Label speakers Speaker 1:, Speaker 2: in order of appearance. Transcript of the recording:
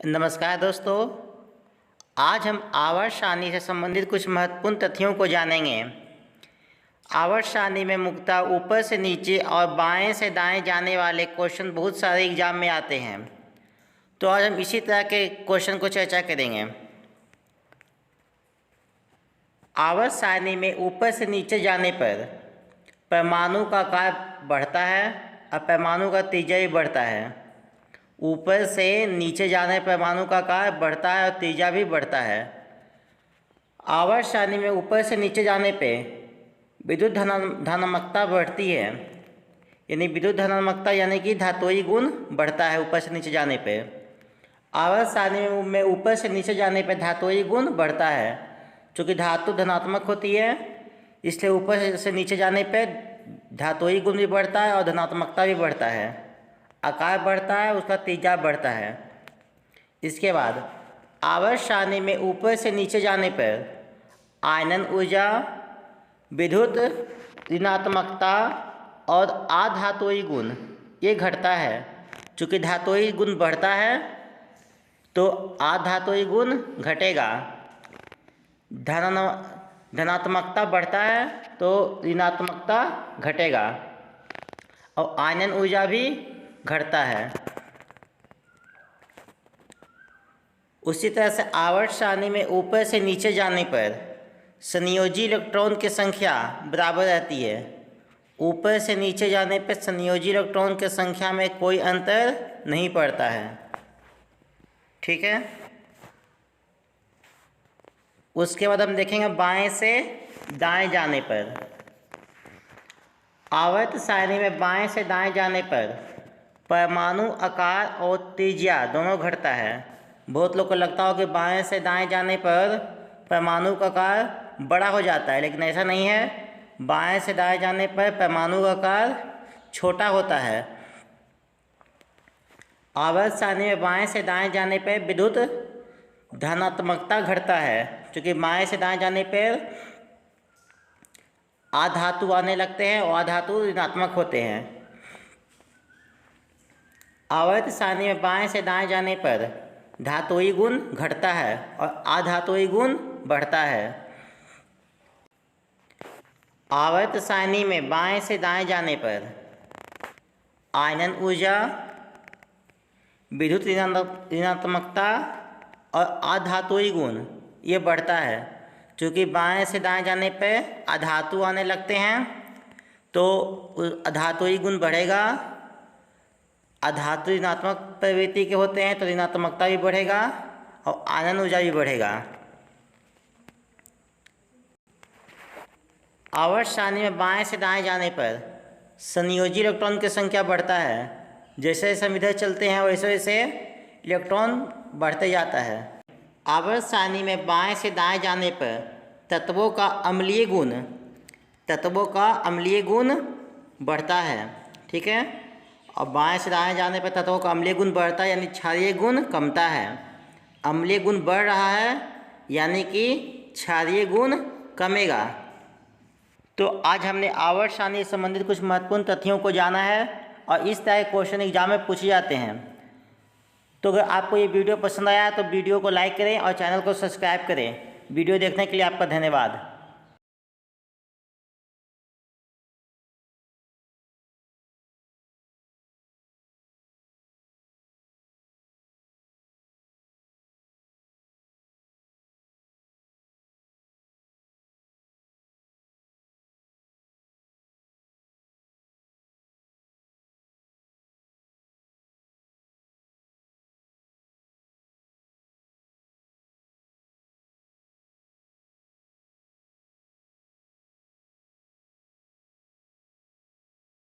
Speaker 1: नमस्कार दोस्तों, आज हम आवर्त सारणी से संबंधित कुछ महत्वपूर्ण तथ्यों को जानेंगे। आवर्त सारणी में मुख्यतः ऊपर से नीचे और बाएं से दाएं जाने वाले क्वेश्चन बहुत सारे एग्जाम में आते हैं, तो आज हम इसी तरह के क्वेश्चन को चर्चा करेंगे। आवर्त सारणी में ऊपर से नीचे जाने पर परमाणु का आकार बढ़ता है और परमाणु का त्रिज्या भी बढ़ता है। ऊपर से नीचे जाने पर परमाणु का आकार बढ़ता है और त्रिज्या भी बढ़ता है। आवर्त सारणी में ऊपर से नीचे जाने पे विद्युत धनात्मकता बढ़ती है, यानी विद्युत धनात्मकता यानी कि धात्विक गुण बढ़ता है ऊपर से नीचे जाने पे। आवर्त सारणी में ऊपर से नीचे जाने पे धात्विक गुण बढ़ता है, चूँकि धातु धनात्मक होती है इसलिए ऊपर से नीचे जाने पे धात्विक गुण भी बढ़ता है और धनात्मकता भी बढ़ता है। आकार बढ़ता है, उसका त्रिज्या बढ़ता है। इसके बाद आवर्त सारणी में ऊपर से नीचे जाने पर आयनन ऊर्जा, विद्युत ऋणात्मकता और अधात्विक गुण ये घटता है। चूँकि धात्विक गुण बढ़ता है तो अधात्विक गुण घटेगा। धनात्मकता बढ़ता है तो ऋणात्मकता घटेगा और आयनन ऊर्जा भी घटता है। उसी तरह से आवर्त सारणी में ऊपर से नीचे जाने पर संयोजी इलेक्ट्रॉन की संख्या बराबर रहती है। ऊपर से नीचे जाने पर संयोजी इलेक्ट्रॉन की संख्या में कोई अंतर नहीं पड़ता है। ठीक है। उसके बाद हम देखेंगे बाएं से दाएं जाने पर। आवर्त सारणी में बाएं से दाएं जाने पर परमाणु आकार और त्रिज्या दोनों घटता है। बहुत लोग को लगता हो कि बाएं से दाएं जाने पर परमाणु का आकार बड़ा हो जाता है, लेकिन ऐसा नहीं है। बाएं से दाएं जाने पर परमाणु का आकार छोटा होता है। आवर्त सारणी में बाएं से दाएं जाने पर विद्युत धनात्मकता घटता है, क्योंकि बाएं से दाएं जाने पर अधातु आने लगते हैं और अधातु ऋणात्मक होते हैं। आवर्त सारणी में बाएं से दाएं जाने पर धात्विक गुण घटता है और अधात्विक गुण बढ़ता है। आवर्त सारणी में बाएं से दाएं जाने पर आयनन ऊर्जा, विद्युत ऋणात्मकता और अधात्विक गुण ये बढ़ता है। क्योंकि बाएं से दाएं जाने पर अधातु आने लगते हैं तो अधात्विक गुण बढ़ेगा। अधातु ऋणात्मक प्रवृत्ति के होते हैं तो ऋणात्मकता भी बढ़ेगा और आयनन ऊर्जा भी बढ़ेगा। आवर्त सारणी में बाएं से दाएं जाने पर संयोजी इलेक्ट्रॉन की संख्या बढ़ता है। जैसे जैसे हम इधर चलते हैं वैसे वैसे इलेक्ट्रॉन बढ़ते जाता है। आवर्त सारणी में बाएं से दाएं जाने पर तत्वों का अम्लीय गुण बढ़ता है। ठीक है। और बाएं से दाएं जाने पर तत्वों का अम्लीय गुण बढ़ता है, यानी क्षारीय गुण कमता है। अम्लीय गुण बढ़ रहा है यानी कि क्षारीय गुण कमेगा। तो आज हमने आवर्त सारणी से संबंधित कुछ महत्वपूर्ण तथ्यों को जाना है और इस तरह के क्वेश्चन एग्जाम में पूछे जाते हैं। तो अगर आपको ये वीडियो पसंद आया तो वीडियो को लाइक करें और चैनल को सब्सक्राइब करें। वीडियो देखने के लिए आपका धन्यवाद।